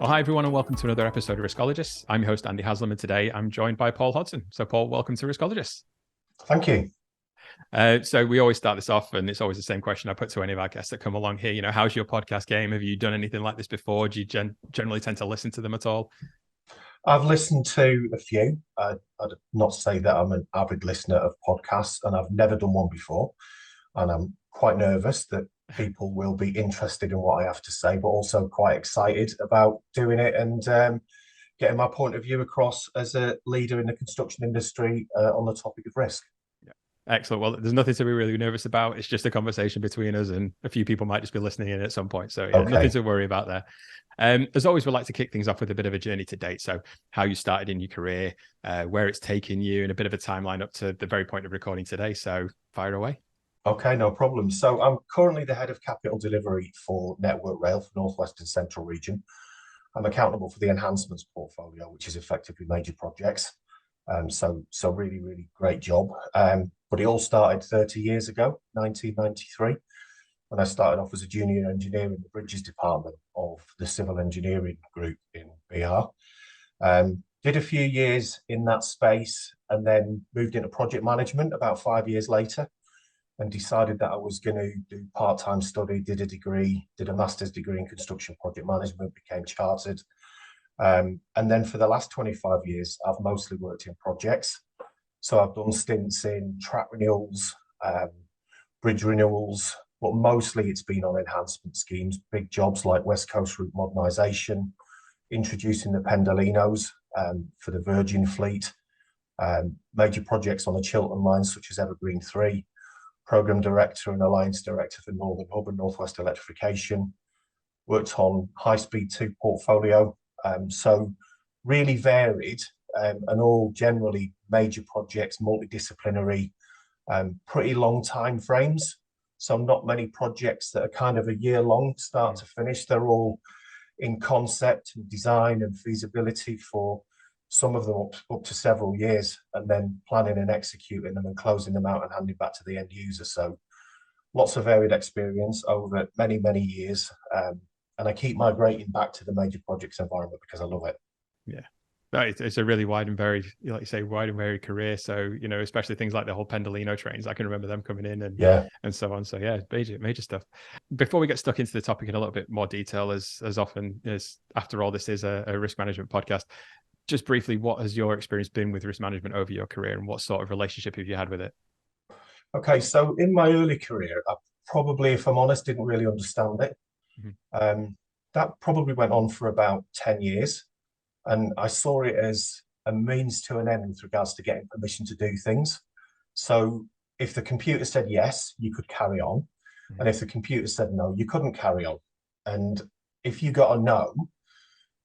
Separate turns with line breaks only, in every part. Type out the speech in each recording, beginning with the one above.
Well, hi, everyone, and welcome to another episode of Riskologists. I'm your host, Andy Haslam, and today I'm joined by Paul Hodson. So, Paul, welcome to Riskologists.
Thank you.
So we always start this off, and it's always the same question I put to any of our guests that come along here. You know, how's your podcast game? Have you done anything like this before? Do you generally tend to listen to them at all?
I've listened to a few. I'd not say that I'm an avid listener of podcasts, and I've never done one before. And I'm quite nervous that people will be interested in what I have to say, but also quite excited about doing it and getting my point of view across as a leader in the construction industry on the topic of risk.
Yeah. Excellent. Well, there's nothing to be really nervous about. It's just a conversation between us, and a few people might just be listening in at some point. So yeah, okay. Nothing to worry about there. As always, we like to kick things off with a bit of a journey to date. So how you started in your career, where it's taken you, and a bit of a timeline up to the very point of recording today. So fire away.
Okay, no problem. So I'm currently the head of capital delivery for Network Rail for Northwest and Central Region. I'm accountable for the enhancements portfolio, which is effectively major projects. So really, really great job. But it all started 30 years ago, 1993, when I started off as a junior engineer in the bridges department of the civil engineering group in BR. Did a few years in that space and then moved into project management about 5 years later, and decided that I was going to do part-time study, did a degree, did a master's degree in construction project management, became chartered. And then for the last 25 years, I've mostly worked in projects. So I've done stints in track renewals, bridge renewals, but mostly it's been on enhancement schemes, big jobs like West Coast Route modernisation, introducing the Pendolinos for the Virgin fleet, major projects on the Chiltern line, such as Evergreen 3, Programme Director and Alliance Director for Northern Hub and Northwest Electrification, worked on High Speed 2 portfolio, so really varied and all generally major projects, multidisciplinary, pretty long time frames. So not many projects that are kind of a year long start to finish. They're all in concept and design and feasibility for some of them up to several years, and then planning and executing them and closing them out and handing back to the end user. So lots of varied experience over many, many years. And I keep migrating back to the major projects environment because I love it.
Yeah. It's a really wide and varied, like you say, wide and varied career. So, you know, especially things like the whole Pendolino trains, I can remember them coming in and so on. So yeah, major stuff. Before we get stuck into the topic in a little bit more detail, as often as after all, this is a risk management podcast, just briefly, what has your experience been with risk management over your career, and what sort of relationship have you had with it?
Okay, so in my early career, I probably, if I'm honest, didn't really understand it. Mm-hmm. That probably went on for about 10 years. And I saw it as a means to an end with regards to getting permission to do things. So if the computer said yes, you could carry on. Mm-hmm. And if the computer said no, you couldn't carry on. And if you got a no,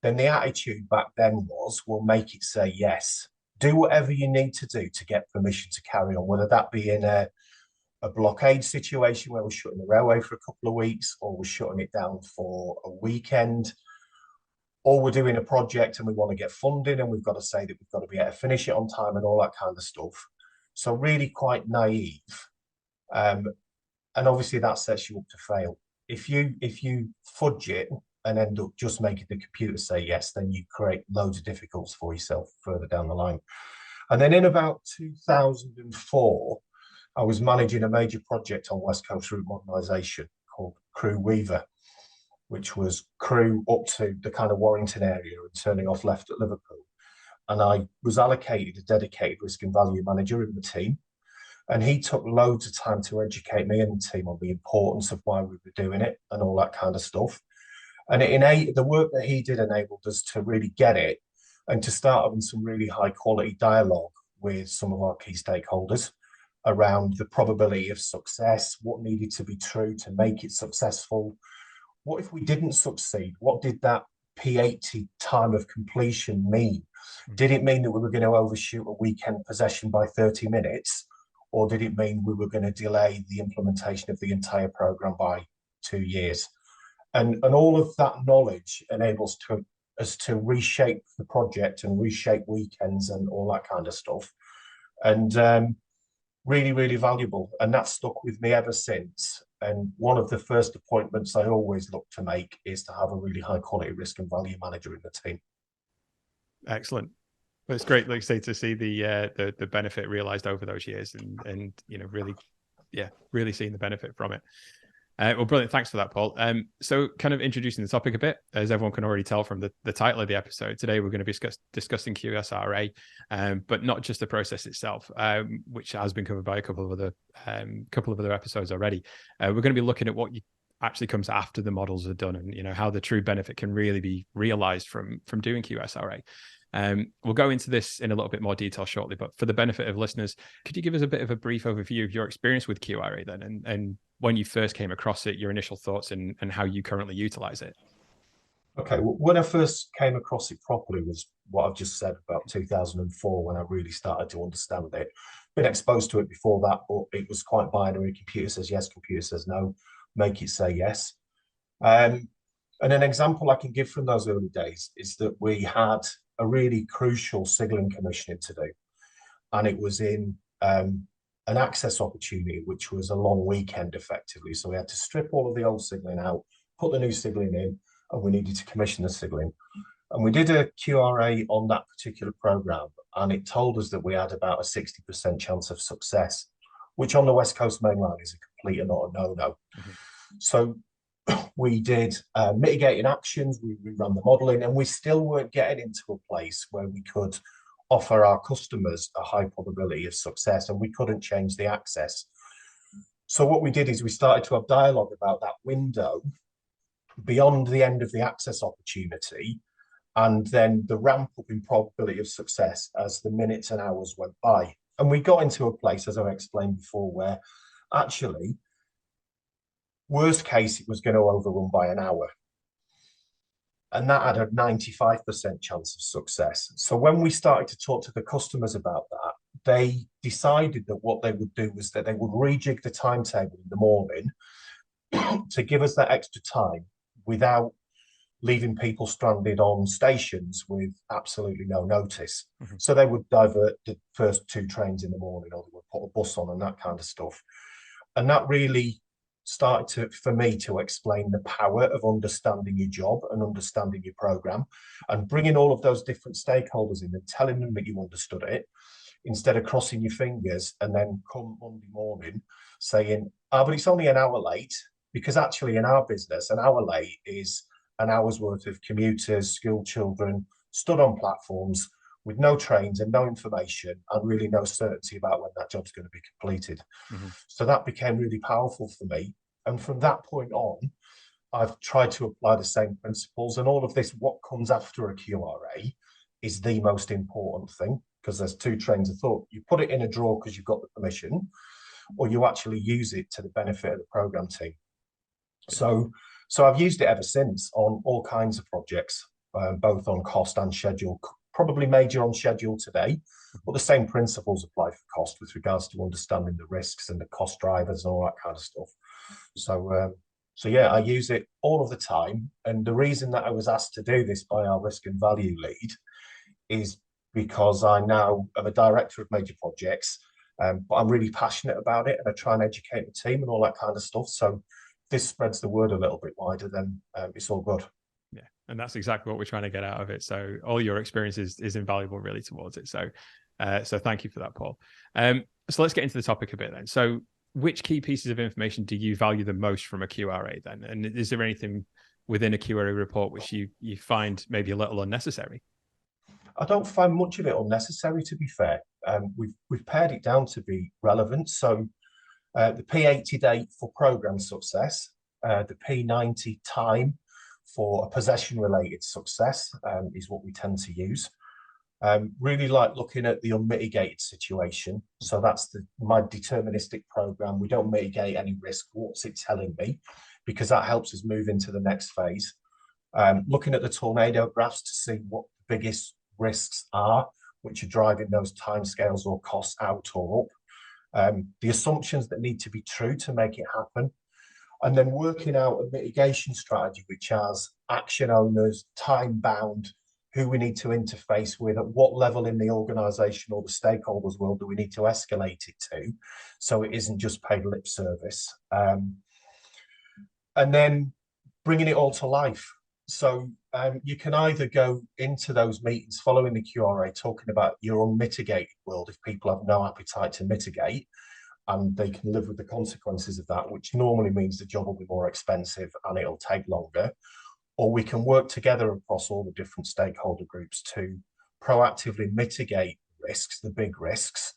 then the attitude back then was, we'll make it say yes. Do whatever you need to do to get permission to carry on, whether that be in a blockade situation where we're shutting the railway for a couple of weeks, or we're shutting it down for a weekend, or we're doing a project and we want to get funding and we've got to say that we've got to be able to finish it on time and all that kind of stuff. So really quite naive. And obviously that sets you up to fail. If you fudge it and end up just making the computer say yes, then you create loads of difficulties for yourself further down the line. And then in about 2004, I was managing a major project on West Coast Route modernisation called 𝘗𝘩𝘴𝘁, which was Crewe up to the kind of Warrington area and turning off left at Liverpool. And I was allocated a dedicated risk and value manager in the team. And he took loads of time to educate me and the team on the importance of why we were doing it and all that kind of stuff. And the work that he did enabled us to really get it and to start having some really high quality dialogue with some of our key stakeholders around the probability of success, what needed to be true to make it successful. What if we didn't succeed? What did that P80 time of completion mean? Did it mean that we were going to overshoot a weekend possession by 30 minutes? Or did it mean we were going to delay the implementation of the entire program by 2 years? And all of that knowledge enables us to reshape the project and reshape weekends and all that kind of stuff. And really, really valuable. And that's stuck with me ever since. And one of the first appointments I always look to make is to have a really high quality risk and value manager in the team.
Excellent. Well, it's great, like you say, to see the benefit realized over those years, and really seeing the benefit from it. Well, brilliant. Thanks for that, Paul. So kind of introducing the topic a bit, as everyone can already tell from the title of the episode, today we're going to be discussing QSRA, but not just the process itself, which has been covered by a couple of other episodes already. We're going to be looking at what actually comes after the models are done, and how the true benefit can really be realized from doing QSRA. We'll go into this in a little bit more detail shortly, but for the benefit of listeners, could you give us a bit of a brief overview of your experience with QRA then, and when you first came across it, your initial thoughts and how you currently utilize it?
Okay, well, when I first came across it properly was what I've just said, about 2004, when I really started to understand it. Been exposed to it before that, but it was quite binary. Computer says yes, computer says no, make it say yes. And an example I can give from those early days is that we had a really crucial signalling commissioning to do, and it was in an access opportunity, which was a long weekend effectively. So we had to strip all of the old signalling out, put the new signalling in, and we needed to commission the signalling. And we did a QRA on that particular program, and it told us that we had about a 60% chance of success, which on the West Coast main line is a complete and not a no-no. Mm-hmm. So we did mitigating actions, we ran the modeling, and we still weren't getting into a place where we could offer our customers a high probability of success, and we couldn't change the access. So what we did is we started to have dialogue about that window beyond the end of the access opportunity, and then the ramp up in probability of success as the minutes and hours went by. And we got into a place, as I explained before, where actually, worst case, it was going to overrun by an hour. And that had a 95% chance of success. So when we started to talk to the customers about that, they decided that what they would do was that they would rejig the timetable in the morning to give us that extra time without leaving people stranded on stations with absolutely no notice. Mm-hmm. So they would divert the first 2 trains in the morning, or they would put a bus on and that kind of stuff. And that really started for me to explain the power of understanding your job and understanding your program, and bringing all of those different stakeholders in and telling them that you understood it, instead of crossing your fingers and then come Monday morning saying, but it's only an hour late, because actually in our business, an hour late is an hour's worth of commuters, school children, stood on platforms with no trains and no information, and really no certainty about when that job's going to be completed. Mm-hmm. So that became really powerful for me. And from that point on, I've tried to apply the same principles, and all of this, what comes after a QRA, is the most important thing, because there's 2 trains of thought. You put it in a drawer because you've got the permission, or you actually use it to the benefit of the program team. So I've used it ever since on all kinds of projects, both on cost and schedule. Probably major on schedule today, but the same principles apply for cost with regards to understanding the risks and the cost drivers and all that kind of stuff. So yeah, I use it all of the time. And the reason that I was asked to do this by our risk and value lead is because I now am a director of major projects, but I'm really passionate about it, and I try and educate the team and all that kind of stuff. So this spreads the word a little bit wider, then it's all good.
Yeah, and that's exactly what we're trying to get out of it. So all your experience is invaluable really towards it. So so thank you for that, Paul. So let's get into the topic a bit then. So which key pieces of information do you value the most from a QRA then? And is there anything within a QRA report which you find maybe a little unnecessary?
I don't find much of it unnecessary, to be fair. We've pared it down to be relevant. So the P80 date for program success, the P90 time for a possession-related success is what we tend to use. Really like looking at the unmitigated situation. So that's my deterministic program. We don't mitigate any risk. What's it telling me? Because that helps us move into the next phase. Looking at the tornado graphs to see what the biggest risks are, which are driving those timescales or costs out or up. The assumptions that need to be true to make it happen. And then working out a mitigation strategy, which has action owners, time bound, who we need to interface with, at what level in the organisation or the stakeholders world do we need to escalate it to, so it isn't just paid lip service. and then bringing it all to life. So you can either go into those meetings following the QRA talking about your unmitigated world if people have no appetite to mitigate and they can live with the consequences of that, which normally means the job will be more expensive and it'll take longer. Or we can work together across all the different stakeholder groups to proactively mitigate risks, the big risks,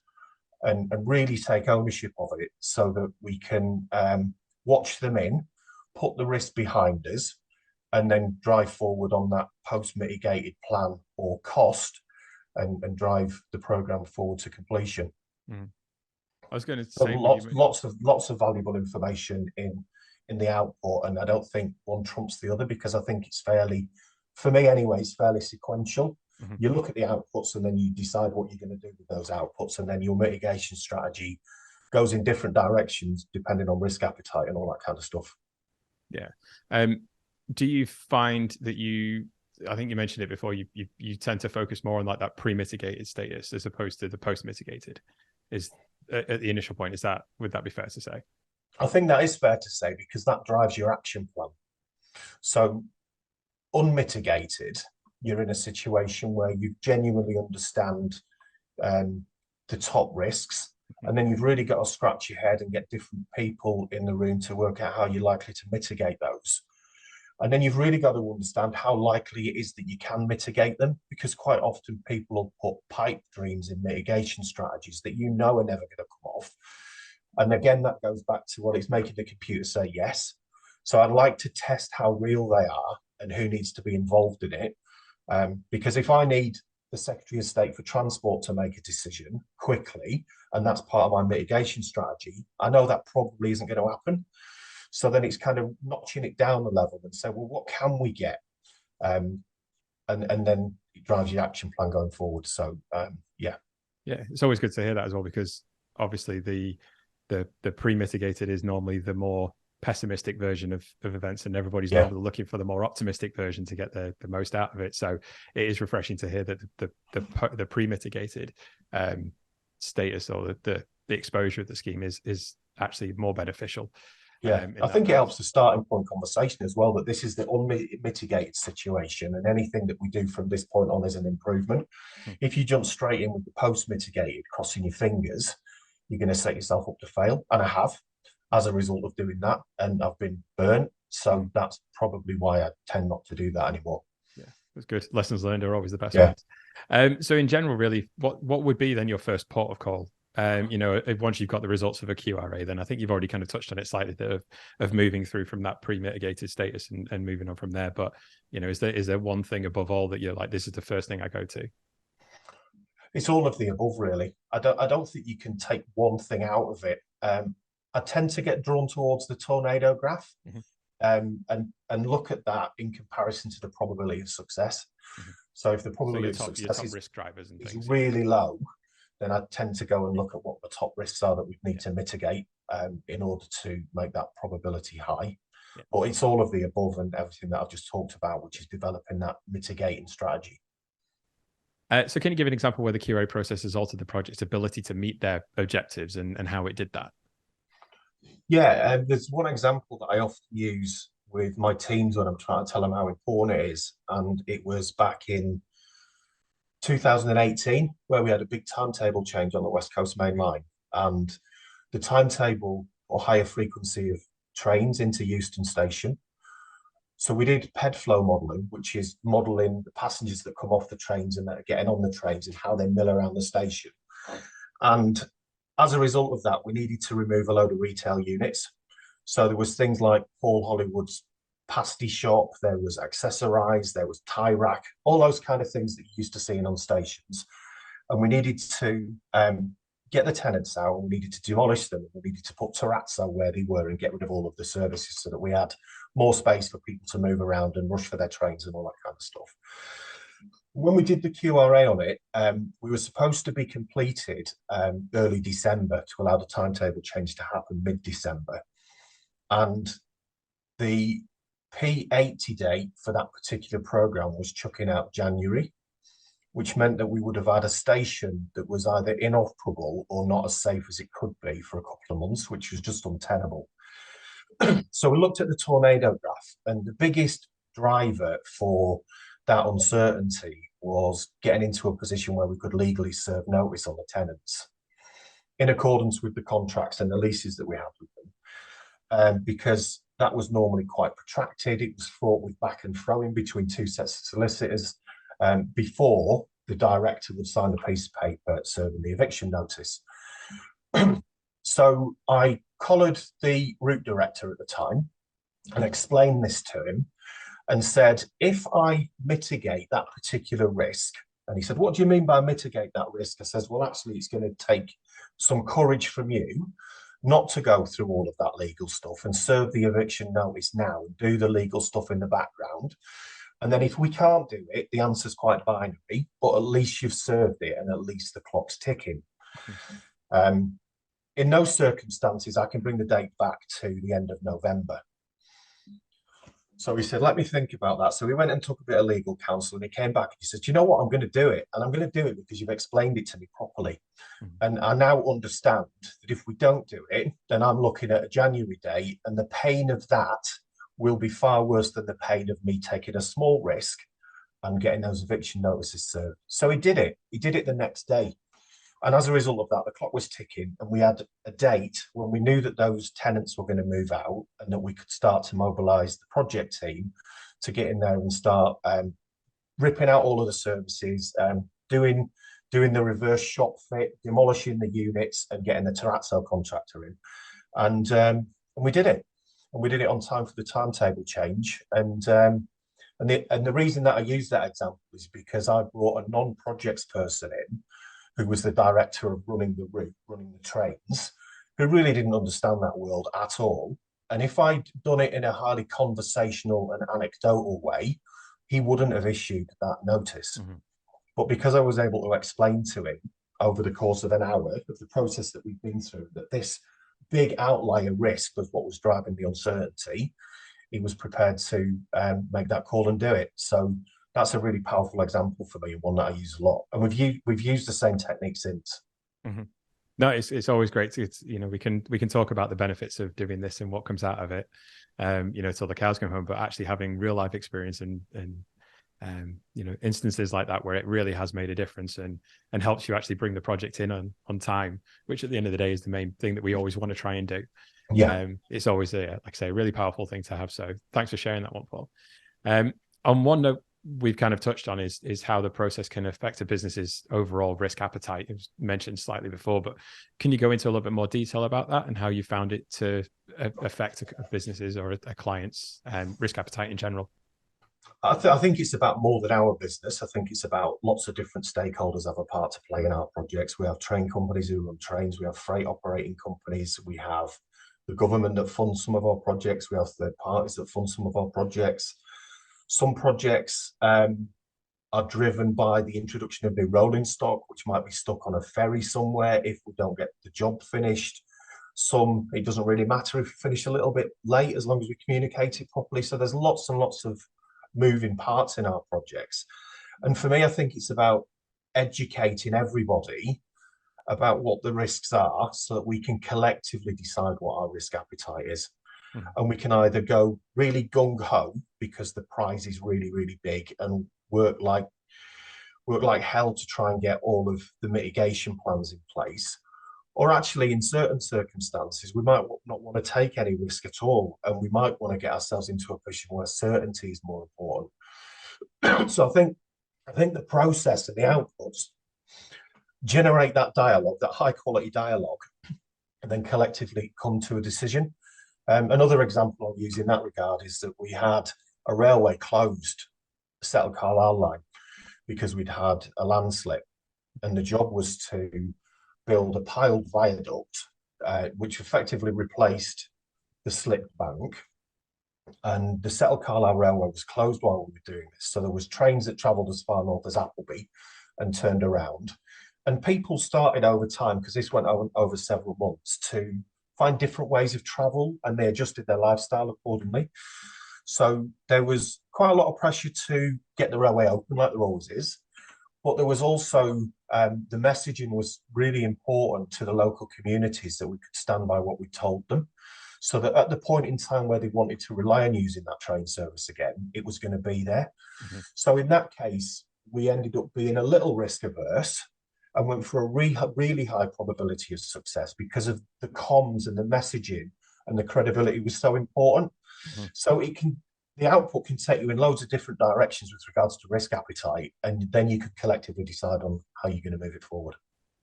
and really take ownership of it so that we can watch them in, put the risk behind us, and then drive forward on that post-mitigated plan or cost and drive the program forward to completion.
I was going to
so
say
lots of valuable information in the output, and I don't think one trumps the other because I think it's fairly, for me anyway, it's fairly sequential. You look at the outputs and then you decide what you're going to do with those outputs, and then your mitigation strategy goes in different directions depending on risk appetite and all that kind of stuff.
Yeah. Do you find that I think you mentioned it before, you tend to focus more on like that pre-mitigated status as opposed to the post-mitigated? Is at the initial point, would that be fair to say?
I think that is fair to say because that drives your action plan. So unmitigated, you're in a situation where you genuinely understand the top risks, and then you've really got to scratch your head and get different people in the room to work out how you're likely to mitigate those. And then you've really got to understand how likely it is that you can mitigate them, because quite often people will put pipe dreams in mitigation strategies that you know are never going to come off. And again, that goes back to what it's making the computer say yes. So I'd like to test how real they are and who needs to be involved in it. Because if I need the Secretary of State for Transport to make a decision quickly, and that's part of my mitigation strategy, I know that probably isn't going to happen. So then it's kind of notching it down a level and say, well, what can we get? And then it drives your action plan going forward. So yeah.
Yeah, it's always good to hear that as well, because obviously the pre-mitigated is normally the more pessimistic version of events, and everybody's normally looking for the more optimistic version to get the most out of it. So it is refreshing to hear that the pre-mitigated status or the exposure of the scheme is actually more beneficial.
Yeah, I think it helps the starting point conversation as well, that this is the unmitigated situation and anything that we do from this point on is an improvement. If you jump straight in with the post-mitigated, crossing your fingers, you're going to set yourself up to fail. And I have, as a result of doing that, and I've been burnt. So that's probably why I tend not to do that anymore.
Yeah, that's good. Lessons learned are always the best ones. So in general, really, what would be then your first port of call? Once you've got the results of a QRA, then I think you've already kind of touched on it slightly, of moving through from that pre-mitigated status and moving on from there. But, is there one thing above all that you're like, this is the first thing I go to?
It's all of the above, really. I don't think you can take one thing out of it. I tend to get drawn towards the tornado graph and look at that in comparison to the probability of success. So if the probability of success is
risk drivers and
things really low, then I tend to go and look at what the top risks are that we need to mitigate in order to make that probability high. But it's all of the above and everything that I've just talked about, which is developing that mitigating strategy.
So can you give an example where the QRA process has altered the project's ability to meet their objectives and how it did that?
Yeah, there's one example that I often use with my teams when I'm trying to tell them how important it is. And it was back in 2018, where we had a big timetable change on the West Coast Main Line, and the timetable or higher frequency of trains into Euston Station. So we did PED flow modelling, which is modelling the passengers that come off the trains and that are getting on the trains and how they mill around the station. And as a result of that, we needed to remove a load of retail units. So there was things like Paul Hollywood's pasty shop, there was Accessorize, there was tie rack, all those kind of things that you used to see on stations. And we needed to get the tenants out, and we needed to demolish them. We needed to put terrazzo where they were and get rid of all of the services so that we had more space for people to move around and rush for their trains and all that kind of stuff. When we did the QRA on it, we were supposed to be completed early December to allow the timetable change to happen mid-December. And the P80 date for that particular program was chucking out January, which meant that we would have had a station that was either inoperable or not as safe as it could be for a couple of months, which was just untenable. So we looked at the tornado graph, and the biggest driver for that uncertainty was getting into a position where we could legally serve notice on the tenants in accordance with the contracts and the leases that we had with them. Because that was normally quite protracted. It was fraught with back and throwing between two sets of solicitors before the director would sign a piece of paper serving the eviction notice. So I collared the route director at the time and explained this to him and said, if I mitigate that particular risk, and he said, what do you mean by mitigate that risk? I says, well, actually, it's going to take some courage from you not to go through all of that legal stuff and serve the eviction notice now and do the legal stuff in the background. And then if we can't do it, the answer's quite binary, but at least you've served it and at least the clock's ticking. In those circumstances, I can bring the date back to the end of November. So he said, let me think about that. So we went and took a bit of legal counsel, and he came back and he said, you know what, I'm going to do it. And I'm going to do it because you've explained it to me properly. And I now understand that if we don't do it, then I'm looking at a January date, and the pain of that will be far worse than the pain of me taking a small risk and getting those eviction notices served. So he did it. He did it the next day. And as a result of that, the clock was ticking, and we had a date when we knew that those tenants were going to move out and that we could start to mobilise the project team to get in there and start ripping out all of the services, doing the reverse shop fit, demolishing the units, and getting the terrazzo contractor in. And we did it. And we did it on time for the timetable change. And the reason that I use that example is because I brought a non-projects person in who was the director of running the route, running the trains, who really didn't understand that world at all. And if I'd done it in a highly conversational and anecdotal way, he wouldn't have issued that notice. But because I was able to explain to him over the course of an hour of the process that we've been through, that this big outlier risk was what was driving the uncertainty, he was prepared to make that call and do it. So that's a really powerful example for me, and one that I use a lot. And we've used the same technique since.
No, it's always great to, we can talk about the benefits of doing this and what comes out of it, till the cows come home. But actually having real life experience and instances like that where it really has made a difference and helps you actually bring the project in on time, which at the end of the day is the main thing that we always want to try and do. It's always like I say, a really powerful thing to have. So thanks for sharing that one, Paul. On one note we've kind of touched on is how the process can affect a business's overall risk appetite. It was mentioned slightly before, but can you go into a little bit more detail about that and how you found it to affect a business's or a client's risk appetite in general?
I think it's about more than our business. I think it's about lots of different stakeholders have a part to play in our projects. We have train companies who run trains. We have freight operating companies. We have the government that funds some of our projects. We have third parties that fund some of our projects. Some projects are driven by the introduction of new rolling stock, which might be stuck on a ferry somewhere if we don't get the job finished. Some, it doesn't really matter if we finish a little bit late as long as we communicate it properly. So there's lots and lots of moving parts in our projects. And for me, I think it's about educating everybody about what the risks are so that we can collectively decide what our risk appetite is. And we can either go really gung-ho because the prize is really, really big and work like hell to try and get all of the mitigation plans in place. Or actually, in certain circumstances, we might not want to take any risk at all, and we might want to get ourselves into a position where certainty is more important. So I think the process and the outputs generate that dialogue, that high quality dialogue, and then collectively come to a decision. Another example I'll use in that regard is that we had a railway closed, Settle Carlisle line, because we'd had a landslip, and the job was to build a piled viaduct, which effectively replaced the slipped bank. And the Settle Carlisle Railway was closed while we were doing this. So there was trains that travelled as far north as Appleby and turned around. And people started over time, because this went over several months, to find different ways of travel, and they adjusted their lifestyle accordingly. So there was quite a lot of pressure to get the railway open, like there always is. But there was also, the messaging was really important to the local communities that we could stand by what we told them. so that at the point in time where they wanted to rely on using that train service again, it was going to be there. So in that case, we ended up being a little risk averse and went for a really high probability of success because of the comms and the messaging and the credibility was so important. So the output can take you in loads of different directions with regards to risk appetite, and then you could collectively decide on how you're going to move it forward.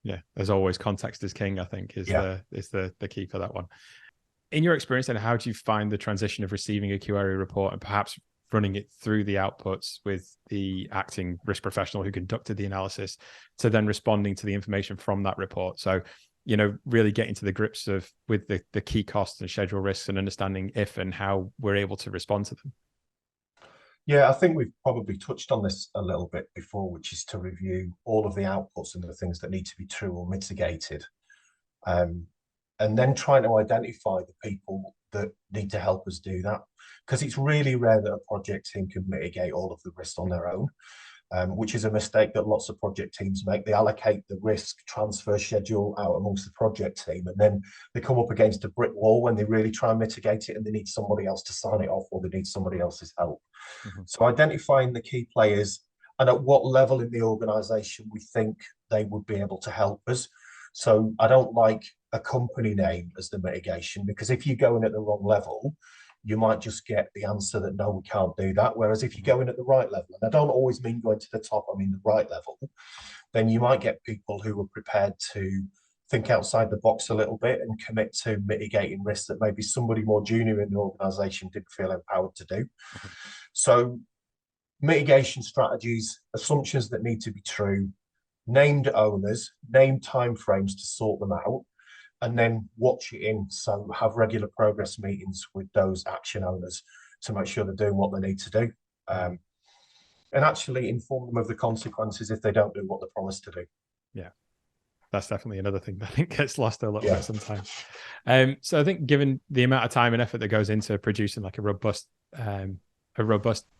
Yeah, as always, context is king, I think, is the key for that one. In your experience, then, how do you find the transition of receiving a QRA report and perhaps running it through the outputs with the acting risk professional who conducted the analysis to then responding to the information from that report? So, you know, really getting to the grips with the key costs and schedule risks and understanding if and how we're able to respond to them.
Yeah, I think we've probably touched on this a little bit before, which is to review all of the outputs and the things that need to be true or mitigated. And then trying to identify the people that need to help us do that. Because it's really rare that a project team can mitigate all of the risk on their own, which is a mistake that lots of project teams make. They allocate the risk transfer schedule out amongst the project team, and then they come up against a brick wall when they really try and mitigate it, and they need somebody else to sign it off, or they need somebody else's help. So identifying the key players and at what level in the organization we think they would be able to help us. So I don't like a company name as the mitigation, because if you go in at the wrong level, you might just get the answer that no, we can't do that. Whereas if you go in at the right level, and I don't always mean going to the top, I mean the right level, then you might get people who are prepared to think outside the box a little bit and commit to mitigating risks that maybe somebody more junior in the organization didn't feel empowered to do. So mitigation strategies, assumptions that need to be true, named owners, named timeframes to sort them out, and then watch it in. So have regular progress meetings with those action owners to make sure they're doing what they need to do. And actually inform them of the consequences if they don't do what they promised to do. Yeah.
That's definitely another thing that I think gets lost a little bit sometimes. So I think given the amount of time and effort that goes into producing like a robust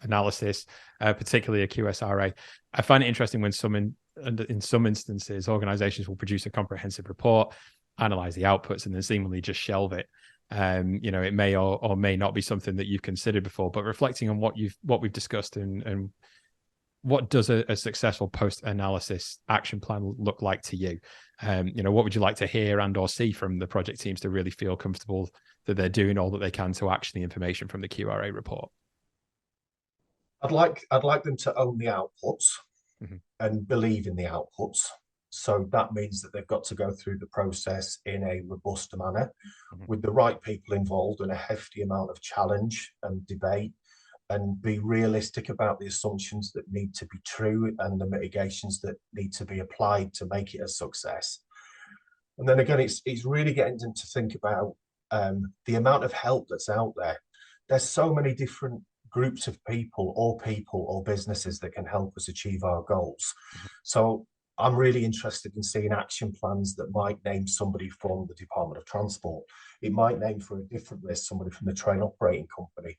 analysis, particularly a QSRA, I find it interesting when in some instances, organizations will produce a comprehensive report, analyze the outputs, and then seemingly just shelve it. You know, it may or may not be something that you've considered before, but reflecting on what we've discussed and what does a successful post-analysis action plan look like to you? You know, what would you like to hear and or see from the project teams to really feel comfortable that they're doing all that they can to action the information from the QRA report?
I'd like them to own the outputs and believe in the outputs. So that means that they've got to go through the process in a robust manner with the right people involved and a hefty amount of challenge and debate, and be realistic about the assumptions that need to be true and the mitigations that need to be applied to make it a success. And then again, it's really getting them to think about the amount of help that's out there. There's so many different groups of people or businesses that can help us achieve our goals. So I'm really interested in seeing action plans that might name somebody from the Department of Transport. It might name for a different risk somebody from the train operating company.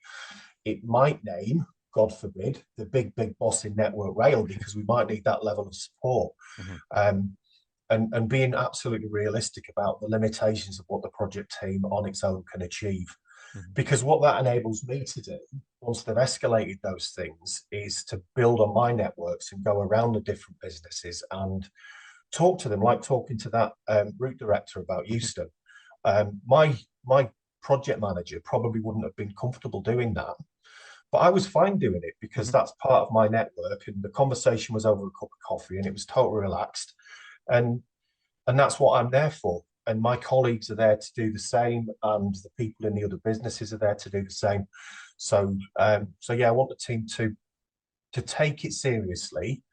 It might name, God forbid, the big boss in Network Rail, because we might need that level of support. And being absolutely realistic about the limitations of what the project team on its own can achieve. Because what that enables me to do, once they've escalated those things, is to build on my networks and go around the different businesses and talk to them, like talking to that route director about Euston. My project manager probably wouldn't have been comfortable doing that, but I was fine doing it because that's part of my network, and the conversation was over a cup of coffee and it was totally relaxed. And that's what I'm there for. And my colleagues are there to do the same, and the people in the other businesses are there to do the same. So yeah, I want the team to take it seriously,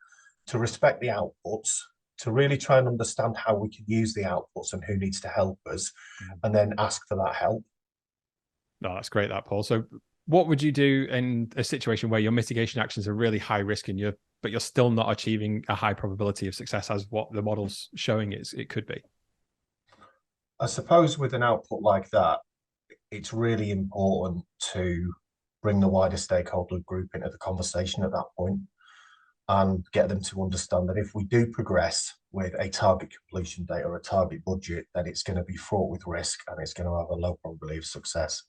to respect the outputs, to really try and understand how we can use the outputs and who needs to help us, and then ask for that help.
No, that's great, that, Paul. So what would you do in a situation where your mitigation actions are really high risk and but you're still not achieving a high probability of success as what the model's showing it could be?
I suppose with an output like that, it's really important to bring the wider stakeholder group into the conversation at that point and get them to understand that if we do progress, with a target completion date or a target budget, then it's going to be fraught with risk and it's going to have a low probability of success.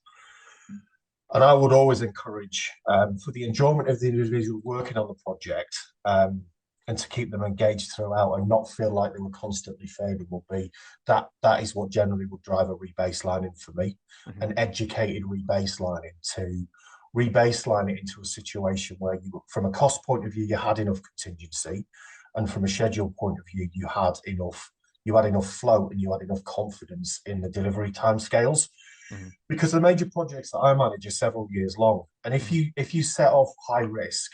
And I would always encourage, for the enjoyment of the individual working on the project, and to keep them engaged throughout and not feel like they were constantly failing, will be that is what generally would drive a rebaselining for me. An educated rebaselining, to rebaseline it into a situation where you, from a cost point of view, you had enough contingency, and from a schedule point of view, you had enough flow and you had enough confidence in the delivery timescales. Because the major projects that I manage are several years long, and if you set off high risk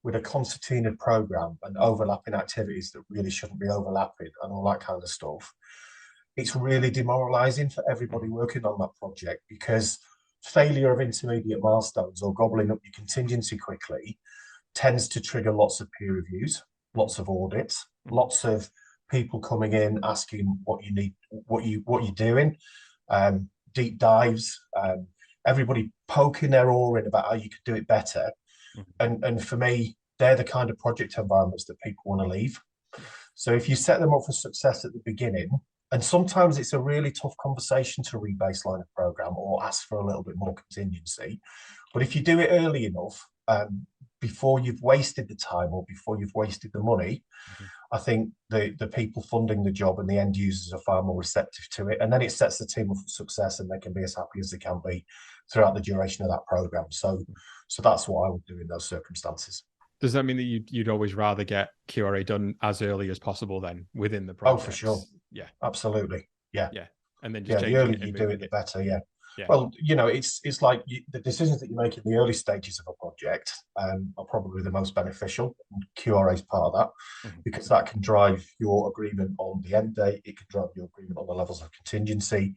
with a concertinaed program and overlapping activities that really shouldn't be overlapping and all that kind of stuff, it's really demoralizing for everybody working on that project, because failure of intermediate milestones or gobbling up your contingency quickly tends to trigger lots of peer reviews, lots of audits, lots of people coming in asking what you need, what you're doing, deep dives, everybody poking their oar in about how you could do it better. And for me, they're the kind of project environments that people want to leave. So if you set them up for success at the beginning, and sometimes it's a really tough conversation to rebaseline a program or ask for a little bit more contingency, but if you do it early enough, before you've wasted the time or before you've wasted the money, I think the people funding the job and the end users are far more receptive to it, and then it sets the team up for success, and they can be as happy as they can be throughout the duration of that program. So that's what I would do in those circumstances.
Does that mean that you'd always rather get QRA done as early as possible then within the project?
Oh, for sure.
Yeah,
absolutely. Yeah.
And then just
the earlier you do it, the better. Yeah. Well, it's like the decisions that you make in the early stages of a project are probably the most beneficial. And QRA is part of that, because that can drive your agreement on the end date. It can drive your agreement on the levels of contingency.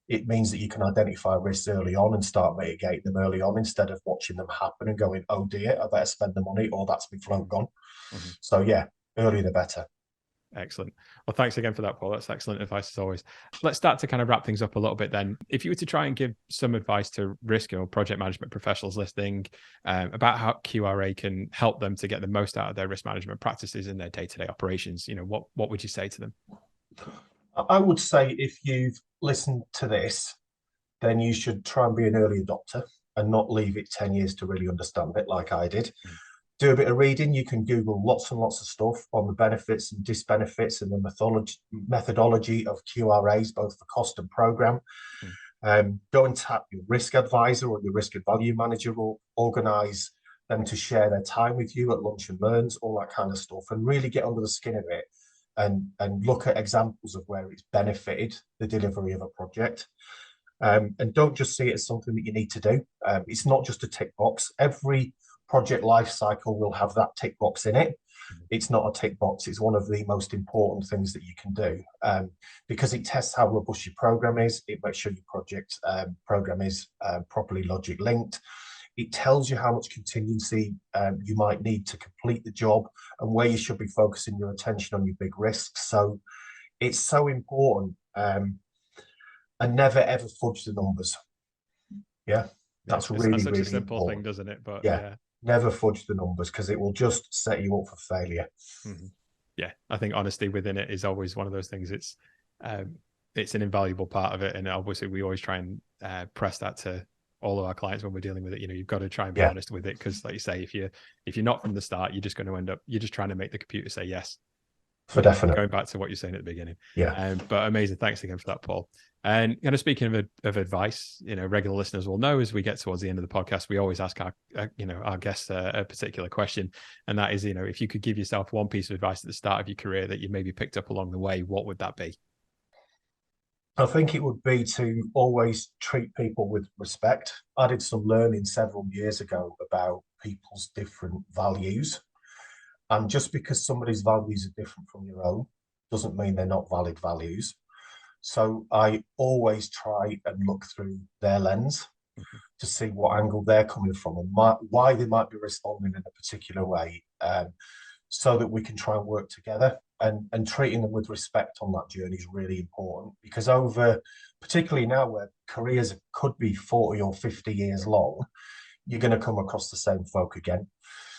It means that you can identify risks early on and start mitigating them early on, instead of watching them happen and going, oh dear, I better spend the money, or that's been flown gone. So yeah, earlier the better.
Excellent. Well, thanks again for that, Paul. That's excellent advice as always. Let's start to kind of wrap things up a little bit then. If you were to try and give some advice to risk or project management professionals listening about how QRA can help them to get the most out of their risk management practices in their day-to-day operations, what would you say to them?
I would say, if you've listened to this, then you should try and be an early adopter and not leave it 10 years to really understand it like I did. Do a bit of reading. You can Google lots and lots of stuff on the benefits and disbenefits and the methodology of QRAs, both for cost and program. Go and tap your risk advisor or your risk and value manager, or organize them to share their time with you at lunch and learns, all that kind of stuff, and really get under the skin of it and look at examples of where it's benefited the delivery of a project. And don't just see it as something that you need to do. It's not just a tick box. Every project life cycle will have that tick box in it. It's not a tick box. It's one of the most important things that you can do, because it tests how robust your program is. It makes sure your project program is properly logic linked. It tells you how much contingency you might need to complete the job and where you should be focusing your attention on your big risks. So it's so important, and never ever fudge the numbers. That's really,
such
really
a simple
important
thing, doesn't it? But
never fudge the numbers, because it will just set you up for failure.
I think honesty within it is always one of those things. It's an invaluable part of it, and obviously we always try and press that to all of our clients when we're dealing with it. You've got to try and be honest with it, because like you say, if you're not from the start, you're just going to end up, you're just trying to make the computer say yes.
For definite.
Going back to what you're saying at the beginning.
But
amazing. Thanks again for that, Paul. And speaking of advice, regular listeners will know, as we get towards the end of the podcast, we always ask our guests a particular question. And that is, if you could give yourself one piece of advice at the start of your career that you maybe picked up along the way, what would that be?
I think it would be to always treat people with respect. I did some learning several years ago about people's different values. And just because somebody's values are different from your own doesn't mean they're not valid values. So I always try and look through their lens to see what angle they're coming from and why they might be responding in a particular way, so that we can try and work together. And treating them with respect on that journey is really important, because particularly now where careers could be 40 or 50 years long, you're going to come across the same folk again.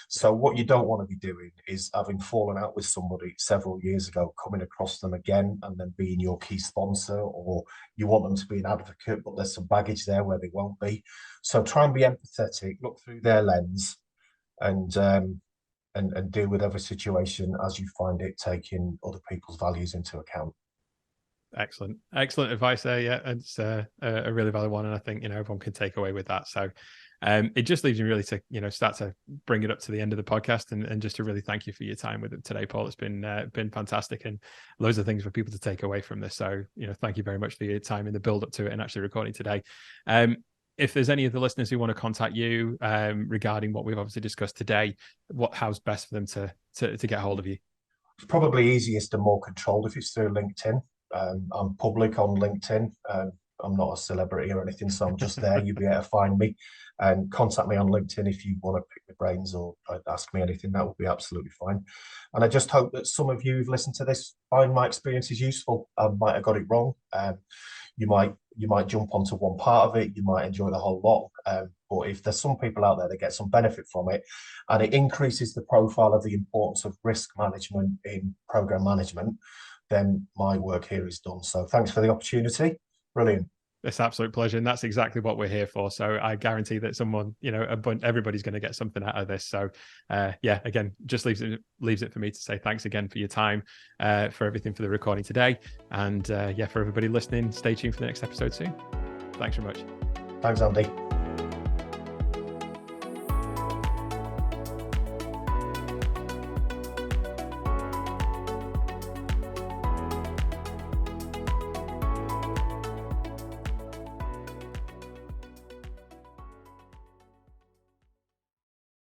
So what you don't want to be doing is having fallen out with somebody several years ago, coming across them again and then being your key sponsor, or you want them to be an advocate, but there's some baggage there where they won't be. So try and be empathetic, look through their lens, and deal with every situation as you find it, taking other people's values into account.
Excellent advice there. Yeah, it's a really valid one, and I think everyone can take away with that. So it just leaves me really to start to bring it up to the end of the podcast, and just to really thank you for your time with it today, Paul. It's been fantastic, and loads of things for people to take away from this. So thank you very much for your time in the build up to it and actually recording today. If there's any of the listeners who want to contact you regarding what we've obviously discussed today, how's best for them to get hold of you?
It's probably easiest and more controlled if it's through LinkedIn. I'm public on LinkedIn. I'm not a celebrity or anything, so I'm just there. You'll be able to find me, and contact me on LinkedIn if you want to pick my brains or ask me anything. That would be absolutely fine. And I just hope that some of you who've listened to this find my experiences useful. I might have got it wrong. You might jump onto one part of it. You might enjoy the whole lot. But if there's some people out there that get some benefit from it, and it increases the profile of the importance of risk management in program management, then my work here is done. So thanks for the opportunity. Brilliant.
It's an absolute pleasure, and that's exactly what we're here for. So I guarantee that someone, everybody's going to get something out of this. So yeah, again, just leaves it for me to say thanks again for your time, for everything, for the recording today, and yeah, for everybody listening, stay tuned for the next episode soon. Thanks very much.
Thanks, Andy.